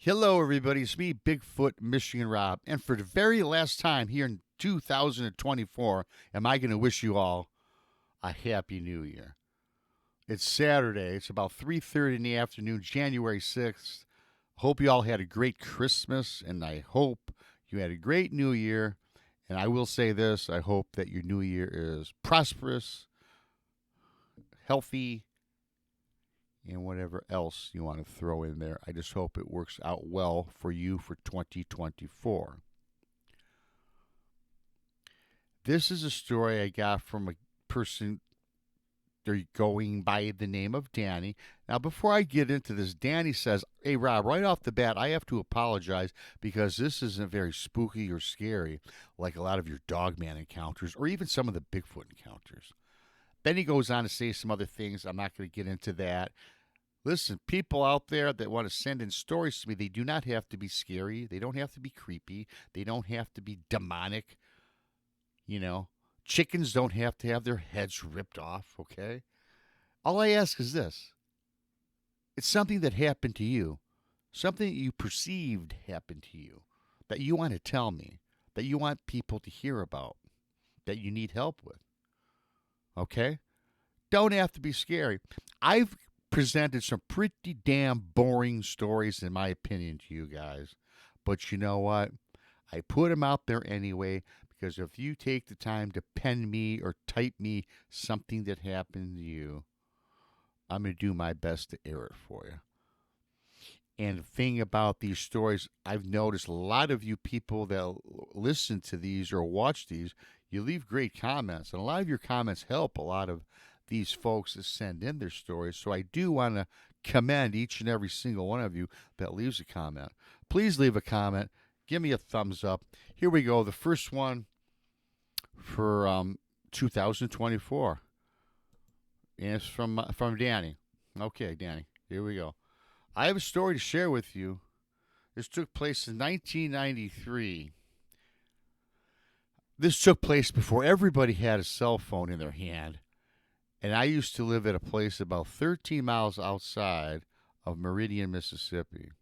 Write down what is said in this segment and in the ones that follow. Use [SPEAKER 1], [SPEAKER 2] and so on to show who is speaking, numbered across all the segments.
[SPEAKER 1] Hello, everybody. It's me, Bigfoot, Michigan Rob. And for the very last time here in 2024, am I going to wish you all a Happy New Year. It's Saturday. It's about 3:30 in the afternoon, January 6th. Hope you all had a great Christmas, and I hope you had a great New Year. And I will say this, I hope that your New Year is prosperous, healthy, and whatever else you want to throw in there. I just hope it works out well for you for 2024. This is a story I got from a person. They're going by the name of Danny. Now, before I get into this, Danny says, "Hey, Rob, right off the bat, I have to apologize because this isn't very spooky or scary like a lot of your Dogman encounters or even some of the Bigfoot encounters." Then he goes on to say some other things. I'm not going to get into that. Listen, people out there that want to send in stories to me, they do not have to be scary. They don't have to be creepy. They don't have to be demonic. You know, chickens don't have to have their heads ripped off, okay? All I ask is this: it's something that happened to you, something that you perceived happened to you, that you want to tell me, that you want people to hear about, that you need help with, okay? Don't have to be scary. I've presented some pretty damn boring stories, in my opinion, to you guys. But you know what? I put them out there anyway because if you take the time to pen me or type me something that happened to you, I'm going to do my best to air it for you. And the thing about these stories, I've noticed a lot of you people that listen to these or watch these, you leave great comments. And a lot of your comments help a lot of these folks that send in their stories. So I do want to commend each and every single one of you that leaves a comment. Please leave a comment. Give me a thumbs up. Here we go. The first one for 2024. And it's from Danny. Okay, Danny. Here we go. I have a story to share with you. This took place in 1993. This took place before everybody had a cell phone in their hand. And I used to live at a place about 13 miles outside of Meridian, Mississippi.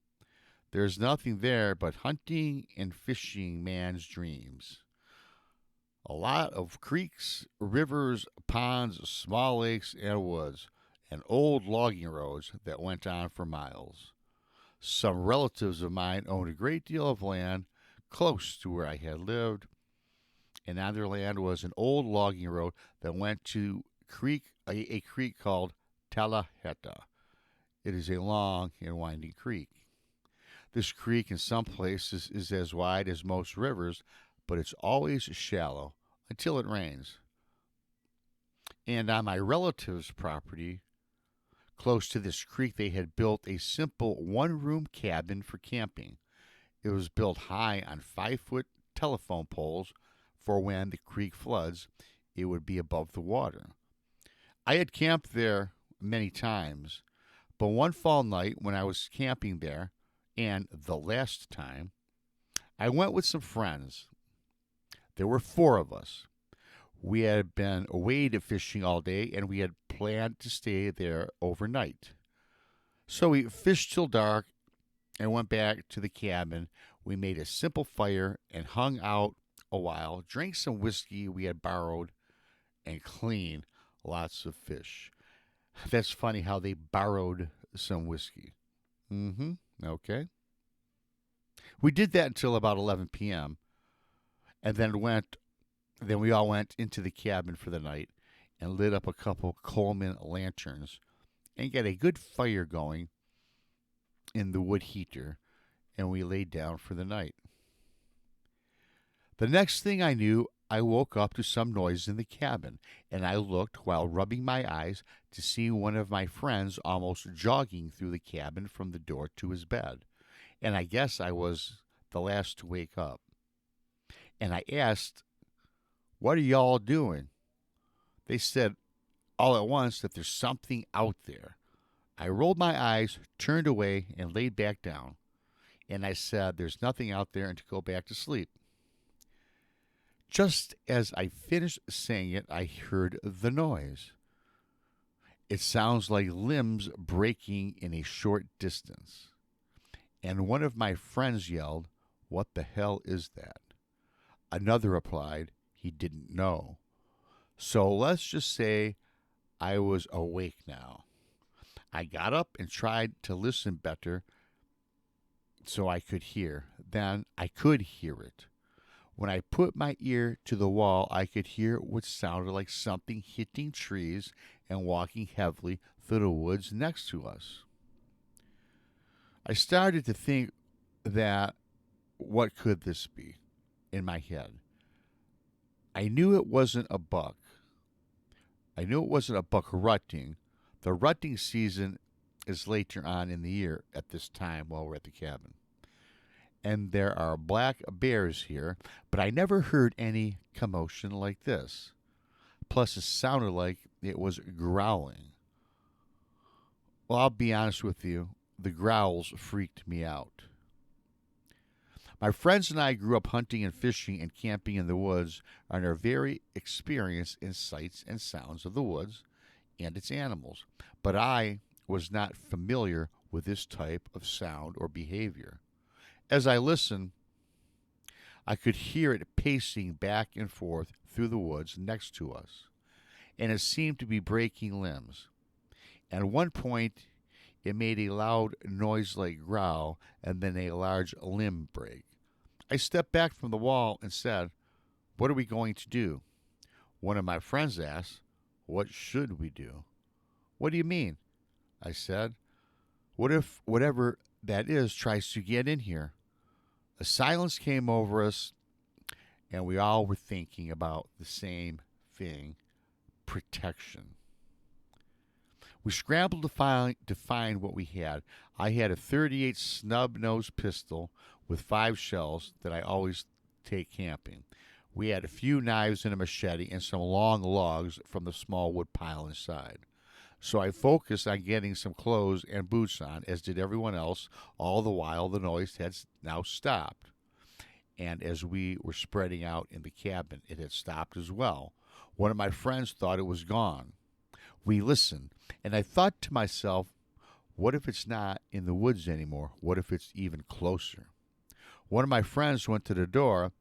[SPEAKER 1] There's nothing there but hunting and fishing man's dreams. A lot of creeks, rivers, ponds, small lakes, and woods, and old logging roads that went on for miles. Some relatives of mine owned a great deal of land close to where I had lived, and on their land was an old logging road that went to a creek called Talaheta. It is a long and winding creek. This creek in some places is as wide as most rivers, but it's always shallow until it rains. And on my relative's property, close to this creek, they had built a simple one-room cabin for camping. It was built high on 5-foot telephone poles for when the creek floods, it would be above the water. I had camped there many times, but one fall night when I was camping there, and the last time, I went with some friends. There were 4 of us. We had been wade fishing all day, and we had planned to stay there overnight. So we fished till dark and went back to the cabin. We made a simple fire and hung out a while, drank some whiskey we had borrowed, and cleaned lots of fish. That's funny how they borrowed some whiskey. Okay. We did that until about 11 p.m. and then we all went into the cabin for the night and lit up a couple Coleman lanterns and got a good fire going in the wood heater, and we laid down for the night. The next thing I knew, I woke up to some noise in the cabin, and I looked while rubbing my eyes to see one of my friends almost jogging through the cabin from the door to his bed. And I guess I was the last to wake up. And I asked, "What are y'all doing?" They said all at once that there's something out there. I rolled my eyes, turned away, and laid back down. And I said, "There's nothing out there," and to go back to sleep. Just as I finished saying it, I heard the noise. It sounds like limbs breaking in a short distance. And one of my friends yelled, "What the hell is that?" Another replied, he didn't know. So let's just say I was awake now. I got up and tried to listen better so I could hear. Then I could hear it. When I put my ear to the wall, I could hear what sounded like something hitting trees and walking heavily through the woods next to us. I started to think that what could this be in my head? I knew it wasn't a buck. I knew it wasn't a buck rutting. The rutting season is later on in the year at this time while we're at the cabin. And there are black bears here, but I never heard any commotion like this. Plus, it sounded like it was growling. Well, I'll be honest with you, the growls freaked me out. My friends and I grew up hunting and fishing and camping in the woods and are very experienced in sights and sounds of the woods and its animals. But I was not familiar with this type of sound or behavior. As I listened, I could hear it pacing back and forth through the woods next to us, and it seemed to be breaking limbs. At one point, it made a loud noise like growl and then a large limb break. I stepped back from the wall and said, "What are we going to do?" One of my friends asked, "What should we do?" "What do you mean?" I said. "What if whatever that is tries to get in here?" A silence came over us, and we all were thinking about the same thing: protection. We scrambled to find what we had. I had a .38 snub-nosed pistol with 5 shells that I always take camping. We had a few knives and a machete and some long logs from the small wood pile inside. So I focused on getting some clothes and boots on, as did everyone else, all the while the noise had now stopped. And as we were spreading out in the cabin, it had stopped as well. One of my friends thought it was gone. We listened, and I thought to myself, what if it's not in the woods anymore? What if it's even closer? One of my friends went to the door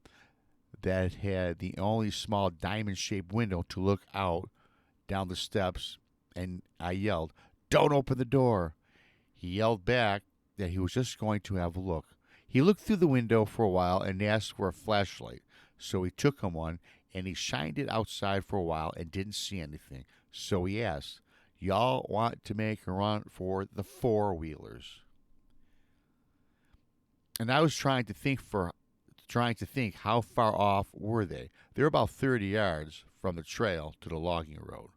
[SPEAKER 1] that had the only small diamond-shaped window to look out down the steps, and I yelled, "Don't open the door." He yelled back that he was just going to have a look. He looked through the window for a while and asked for a flashlight, so we took him one, and he shined it outside for a while and didn't see anything. So he asked, "Y'all want to make a run for the four-wheelers?" And I was trying to think how far off were they. They're about 30 yards from the trail to the logging road.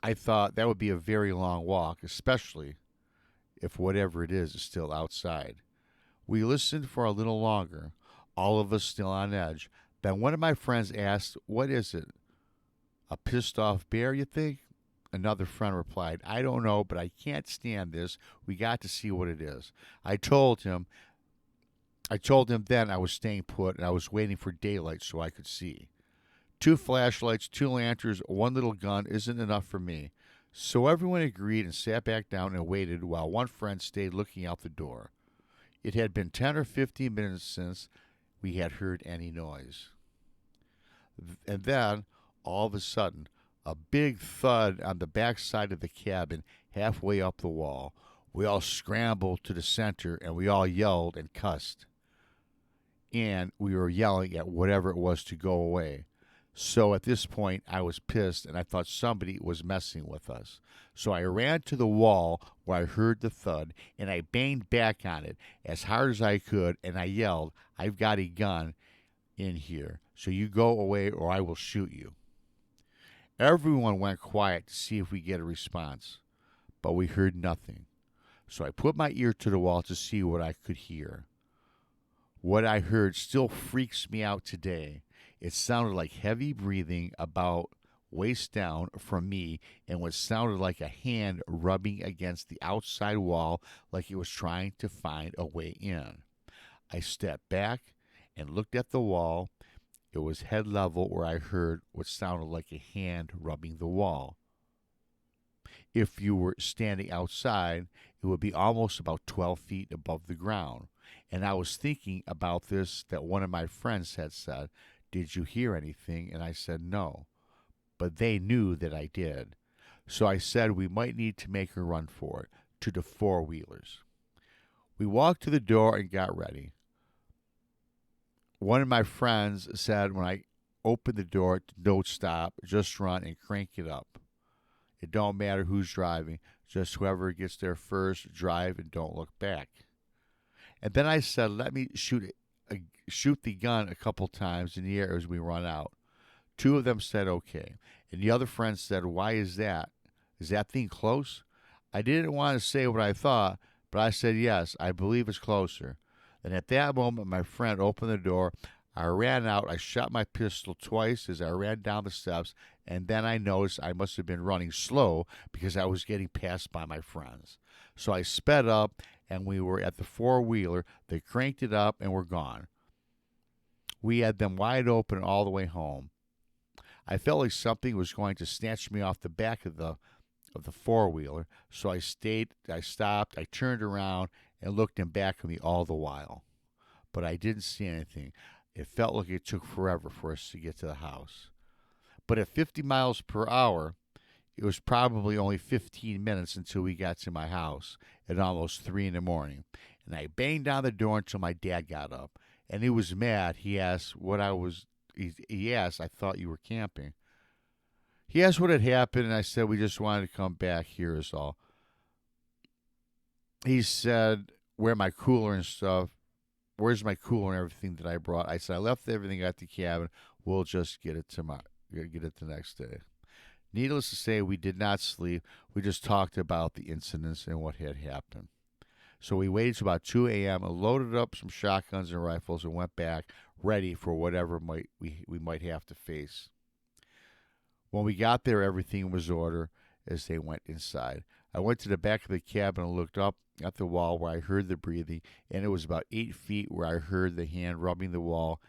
[SPEAKER 1] I thought that would be a very long walk, especially if whatever it is still outside. We listened for a little longer, all of us still on edge. Then one of my friends asked, "What is it? A pissed off bear, you think?" Another friend replied, "I don't know, but I can't stand this. We got to see what it is." I told him then I was staying put and I was waiting for daylight so I could see. 2 flashlights, 2 lanterns, 1 little gun isn't enough for me. So everyone agreed and sat back down and waited while one friend stayed looking out the door. It had been 10 or 15 minutes since we had heard any noise. And then, all of a sudden, a big thud on the back side of the cabin halfway up the wall. We all scrambled to the center and we all yelled and cussed. And we were yelling at whatever it was to go away. So at this point, I was pissed and I thought somebody was messing with us. So I ran to the wall where I heard the thud and I banged back on it as hard as I could and I yelled, "I've got a gun in here, so you go away or I will shoot you." Everyone went quiet to see if we get a response, but we heard nothing. So I put my ear to the wall to see what I could hear. What I heard still freaks me out today. It sounded like heavy breathing about waist down from me and what sounded like a hand rubbing against the outside wall like it was trying to find a way in. I stepped back and looked at the wall. It was head level where I heard what sounded like a hand rubbing the wall. If you were standing outside, it would be almost about 12 feet above the ground. And I was thinking about this that one of my friends had said, "Did you hear anything?" And I said, "No." But they knew that I did. So I said we might need to make a run for it to the four-wheelers. We walked to the door and got ready. One of my friends said when I opened the door, don't stop, just run and crank it up. It don't matter who's driving, just whoever gets there first, drive and don't look back. And then I said, let me shoot the gun a couple times in the air as we run out. Two of them said okay. And the other friend said, why is that? Is that thing close? I didn't want to say what I thought, but I said, yes, I believe it's closer. And at that moment, my friend opened the door. I ran out. I shot my pistol twice as I ran down the steps, and then I noticed I must have been running slow because I was getting passed by my friends. So I sped up, and we were at the four-wheeler. They cranked it up, and were gone. We had them wide open all the way home. I felt like something was going to snatch me off the back of the four-wheeler, so I stopped, I turned around, and looked in back of me all the while. But I didn't see anything. It felt like it took forever for us to get to the house. But at 50 miles per hour, it was probably only 15 minutes until we got to my house at almost 3 in the morning. And I banged down the door until my dad got up. And he was mad. He asked he asked, I thought you were camping. He asked what had happened, and I said, we just wanted to come back here is all. He said, where's my cooler and everything that I brought? I said, I left everything at the cabin. We'll just get it the next day. Needless to say, we did not sleep. We just talked about the incidents and what had happened. So we waited till about 2 a.m. and loaded up some shotguns and rifles and went back ready for whatever we might have to face. When we got there, everything was order as they went inside. I went to the back of the cabin and looked up at the wall where I heard the breathing, and it was about 8 feet where I heard the hand rubbing the wall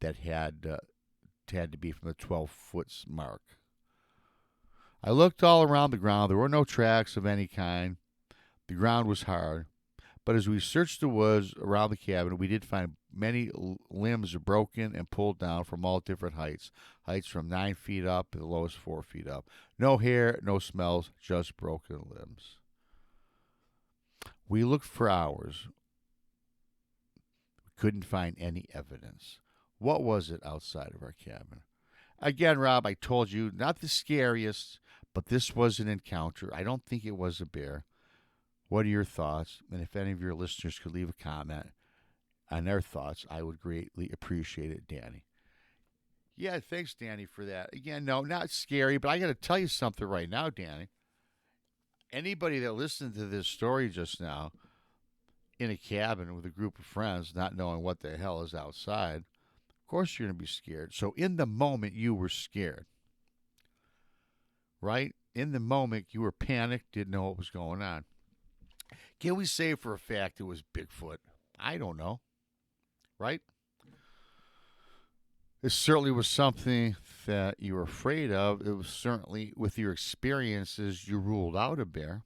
[SPEAKER 1] that had to be from the 12-foot mark. I looked all around the ground. There were no tracks of any kind. The ground was hard. But as we searched the woods around the cabin, we did find many limbs broken and pulled down from all different heights. Heights from 9 feet up to the lowest 4 feet up. No hair, no smells, just broken limbs. We looked for hours. We couldn't find any evidence. What was it outside of our cabin? Again, Rob, I told you, not the scariest, but this was an encounter. I don't think it was a bear. What are your thoughts? And if any of your listeners could leave a comment on their thoughts, I would greatly appreciate it, Danny. Yeah, thanks, Danny, for that. Again, no, not scary, but I got to tell you something right now, Danny. Anybody that listened to this story just now in a cabin with a group of friends, not knowing what the hell is outside, of course you're going to be scared. So in the moment, you were scared, right? In the moment, you were panicked, didn't know what was going on. Can we say for a fact it was Bigfoot? I don't know. Right? It certainly was something that you were afraid of. It was certainly, with your experiences, you ruled out a bear.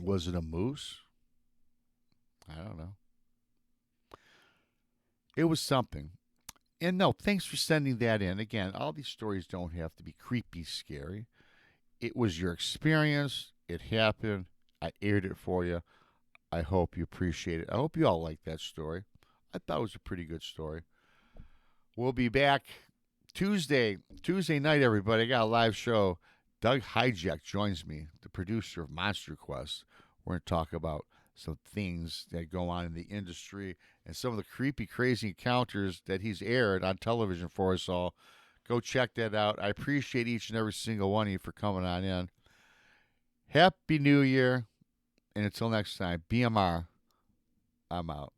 [SPEAKER 1] Was it a moose? I don't know. It was something. And no, thanks for sending that in. Again, all these stories don't have to be creepy, scary. It was your experience. It happened. I aired it for you. I hope you appreciate it. I hope you all like that story. I thought it was a pretty good story. We'll be back Tuesday night, everybody. I got a live show. Doug Hijack joins me, the producer of Monster Quest. We're going to talk about some things that go on in the industry and some of the creepy, crazy encounters that he's aired on television for us all. Go check that out. I appreciate each and every single one of you for coming on in. Happy New Year. And until next time, BMR, I'm out.